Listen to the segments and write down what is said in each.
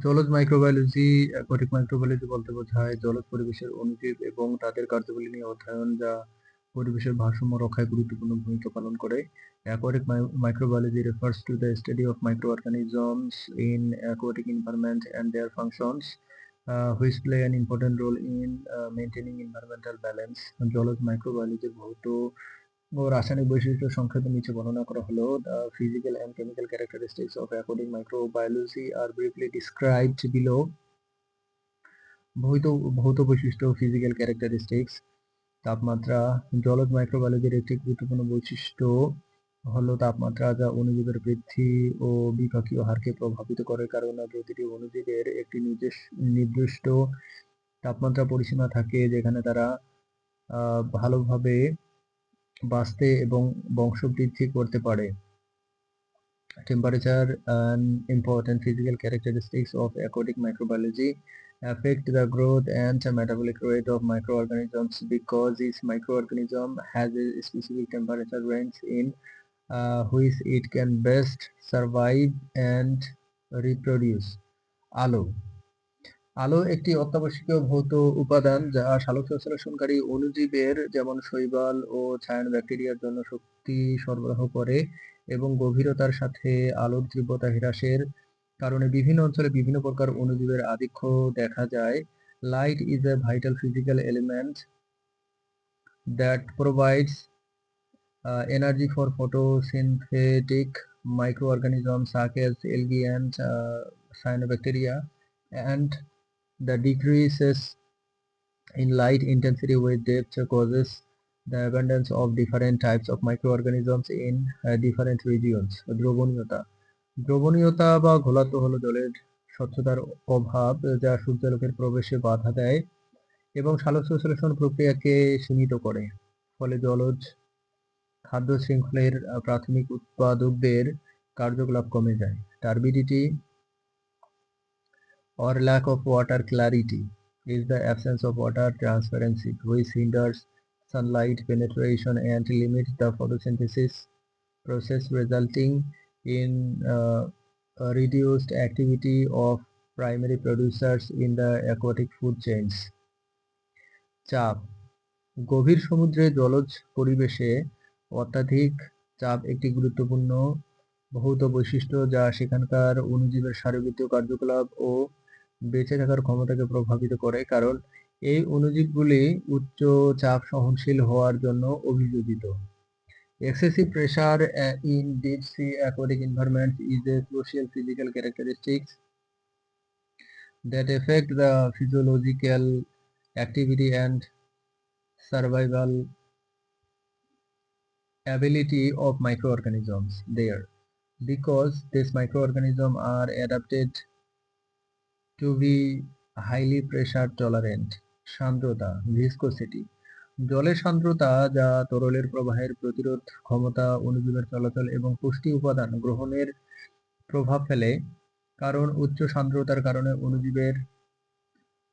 জলজ microbiology aquatic microbiology বলতে বোঝায় জলজ পরিবেশের অণুজীব এবং তাদের কার্যাবলী নিয়ে অধ্যয়ন যা পরিবেশের ভারসাম্য রক্ষায় গুরুত্বপূর্ণ ভূমিকা পালন করে। Aquatic microbiology refers to the study of microorganisms in aquatic environment and their functions, which play an important role in maintaining environmental balance. জলজ মাইক্রোবায়োলজির ভৌত ও রাসায়নিক বৈশিষ্ট্য সংক্ষেপে নিচে বর্ণনা করা হলো। The physical and chemical characteristics of aquatic microbiology are briefly described below. ভৌত ভৌত বৈশিষ্ট্য ফিজিক্যাল ক্যারেক্টারিস্টিক্স। তাপমাত্রা। জলজ মাইক্রোবায়োলজির একটি গুরুত্বপূর্ণ বৈশিষ্ট্য হলো তাপমাত্রা, যা অণুজীবের বৃদ্ধি ও বিপাকীয় হারকে প্রভাবিত করে, কারণ প্রতিটি অণুজীবের একটি নির্দিষ্ট তাপমাত্রা পরিসীমা থাকে যেখানে তারা ভালোভাবে বাঁচতে এবং বংশবৃদ্ধি করতে পারে। Temperature and important physical characteristics of aquatic microbiology affect the growth and metabolic rate of microorganisms because each microorganism has a specific temperature range in which it can best survive and reproduce. আলো। আলো একটি অত্যাবশ্যকীয় ভৌত উপাদান যা সালোকসংশ্লেষণকারী অণুজীবের যেমন শৈবাল ও ছায়ান ব্যাকটেরিয়ার জন্য শক্তি সরবরাহ করে এবং গভীরতার সাথে আলোর তীব্রতা হ্রাসের কারণে বিভিন্ন অঞ্চলে বিভিন্ন প্রকার অণুজীবের আধিক্য দেখা যায়। Light is a vital physical element that provides energy for photosynthetic microorganisms such as algae and cyanobacteria, and the decreases in light intensity with depth causes the abundance of different types of microorganisms in different regions. দ্রবণীয়তা। দ্রবণীয়তা বা ঘোলাটে হলো জলের স্বচ্ছতার অভাব যা সূর্যালোকের প্রবেশে বাধা দেয় এবং সালোকসংশ্লেষণ প্রক্রিয়াকে সীমিত করে, ফলে জলজ খাদ্য শৃঙ্খলের প্রাথমিক উৎপাদকদের কার্যকলাপ কমে যায়। Turbidity or lack of water clarity is the absence of water transparency, which hinders sunlight penetration and limits the photosynthesis process, resulting in a reduced activity of primary producers in the aquatic food chains. চাপ। গভীর সমুদ্রে জলজ পরিবেশে অত্যাধিক চাপ একটি গুরুত্বপূর্ণ ভৌত বৈশিষ্ট্য যা সেখানকার অণুজীবের শারীরবৃত্তীয় কার্যকলাপ ও বেঁচে থাকার ক্ষমতাকে প্রভাবিত করে, কারণ এই অণুজীবগুলি উচ্চ চাপ সহনশীল হওয়ার জন্য অভিযোজিত। Excessive pressure in deep sea aquatic environments is a crucial physical characteristic that affect the physiological activity and survival ability of microorganisms there, because these microorganisms are adapted to be highly pressure tolerant. সান্দ্রতা viscosity জলের সান্দ্রতা যা তরলের প্রবাহের প্রতিরোধ ক্ষমতা, অণুজীবের চলাচল এবং পুষ্টি উপাদান গ্রহণের প্রভাব ফেলে, কারণ উচ্চ সান্দ্রতার কারণে অণুজীবের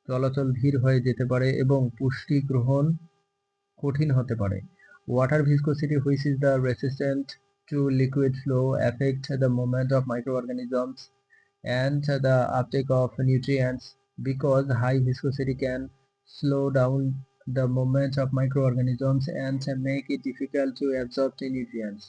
চলাচল ধীর হয়ে যেতে পারে এবং পুষ্টি গ্রহণ কঠিন হতে পারে। Water viscosity, which is the resistant to liquid flow, affects the movement of microorganisms and the uptake of nutrients, because high viscosity can slow down the movement of microorganisms and make it difficult to absorb the nutrients.